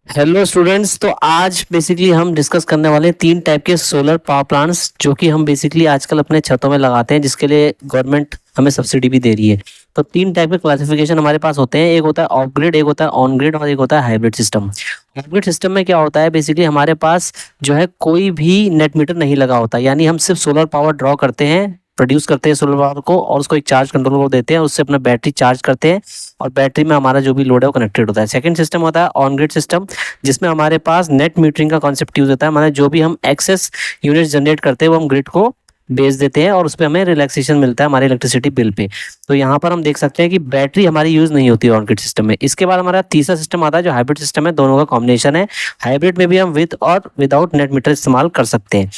Hello students. तो आज basically हम डिस्कस करने वाले हैं तीन टाइप के सोलर पावर प्लांट्स जो कि हम बेसिकली आजकल अपने छतों में लगाते हैं, जिसके लिए गवर्नमेंट हमें सब्सिडी भी दे रही है। तो तीन टाइप के क्लासिफिकेशन हमारे पास होते हैं। एक होता है ऑफ ग्रिड, एक होता है ऑन ग्रिड और एक होता है hybrid system. Of grid system में क्या होता है, बेसिकली हमारे पास जो है कोई भी नेट मीटर नहीं लगा होता, यानी हम सिर्फ सोलर पावर ड्रॉ करते हैं, प्रोड्यूस करते हैं सोलर पावर को और उसको एक चार्ज कंट्रोलर को देते हैं, उससे अपना बैटरी चार्ज करते हैं और बैटरी में हमारा जो भी लोड है वो कनेक्टेड होता है। सेकंड सिस्टम होता है ऑन ग्रिड सिस्टम, जिसमें हमारे पास नेट मीटरिंग का कॉन्सेप्ट यूज होता है। मतलब जो भी हम एक्सेस यूनिट जनरेट करते हैं वो हम ग्रिड को बेच देते हैं और उस पर हमें रिलैक्सेशन मिलता है हमारे इलेक्ट्रिसिटी बिल पे। तो यहाँ पर हम देख सकते हैं कि बैटरी हमारी यूज नहीं होती है ऑन ग्रिड सिस्टम में। इसके बाद हमारा तीसरा सिस्टम आता है जो हाइब्रिड सिस्टम है, दोनों का कॉम्बिनेशन है। हाइब्रिड में भी हम विद और विदाउट नेट मीटर इस्तेमाल कर सकते हैं।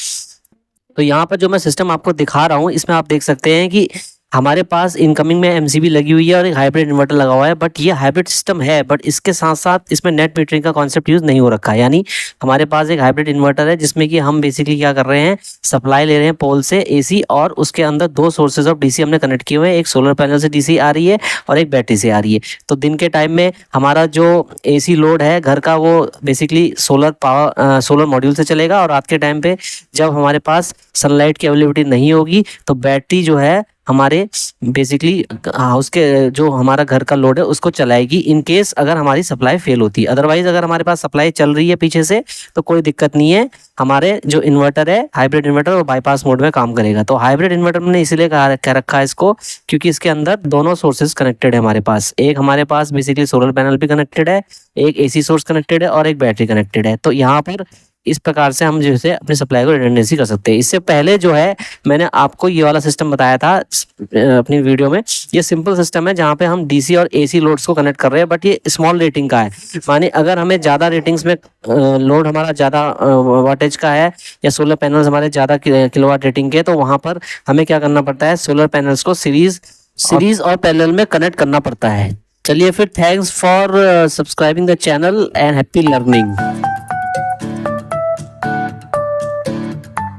तो यहाँ पर जो मैं सिस्टम आपको दिखा रहा हूँ, इसमें आप देख सकते हैं कि हमारे पास इनकमिंग में एमसीबी लगी हुई है और एक हाइब्रिड इन्वर्टर लगा हुआ है। बट ये हाइब्रिड सिस्टम है, बट इसके साथ साथ इसमें नेट मीटरिंग का कॉन्सेप्ट यूज नहीं हो रखा है। यानी हमारे पास एक हाइब्रिड इन्वर्टर है जिसमें कि हम बेसिकली क्या कर रहे हैं, सप्लाई ले रहे हैं पोल से एसी, और उसके अंदर दो सोर्सेज ऑफ डीसी हमने कनेक्ट किए हुए हैं। एक सोलर पैनल से डीसी आ रही है और एक बैटरी से आ रही है। तो दिन के टाइम में हमारा जो एसी लोड है घर का, वो बेसिकली सोलर मॉड्यूल से चलेगा, और रात के टाइम पे जब हमारे पास सनलाइट की अवेलेबिलिटी नहीं होगी तो बैटरी जो है हमारे बेसिकली हाउस के जो हमारा घर का लोड है उसको चलाएगी, इन केस अगर हमारी सप्लाई फेल होती है। अदरवाइज अगर हमारे पास सप्लाई चल रही है पीछे से तो कोई दिक्कत नहीं है, हमारे जो इन्वर्टर है हाइब्रिड इन्वर्टर वो बाईपास मोड में काम करेगा। तो हाइब्रिड इन्वर्टर मैंने इसीलिए कह रखा है इसको, क्योंकि इसके अंदर दोनों सोर्सेज कनेक्टेड है हमारे पास। एक हमारे पास बेसिकली सोलर पैनल भी कनेक्टेड है, एक एसी सोर्स कनेक्टेड है और एक बैटरी कनेक्टेड है। तो यहाँ पर इस प्रकार से हम जैसे अपनी सप्लाई को रिडंडेंसी कर सकते हैं। इससे पहले जो है मैंने आपको ये वाला सिस्टम बताया था अपनी वीडियो में। ये सिंपल सिस्टम है जहाँ पे हम डीसी और एसी लोड्स को कनेक्ट कर रहे हैं, बट ये स्मॉल रेटिंग का है। माने अगर हमें ज़्यादा रेटिंग्स में लोड हमारा ज़्यादा वाटेज का है या सोलर पैनल्स हमारे ज़्यादा किलोवाट रेटिंग के, तो वहाँ पर हमें क्या करना पड़ता है, सोलर पैनल्स को सीरीज और पैरेलल में कनेक्ट करना पड़ता है। चलिए फिर, thanks for subscribing the channel and happy learning.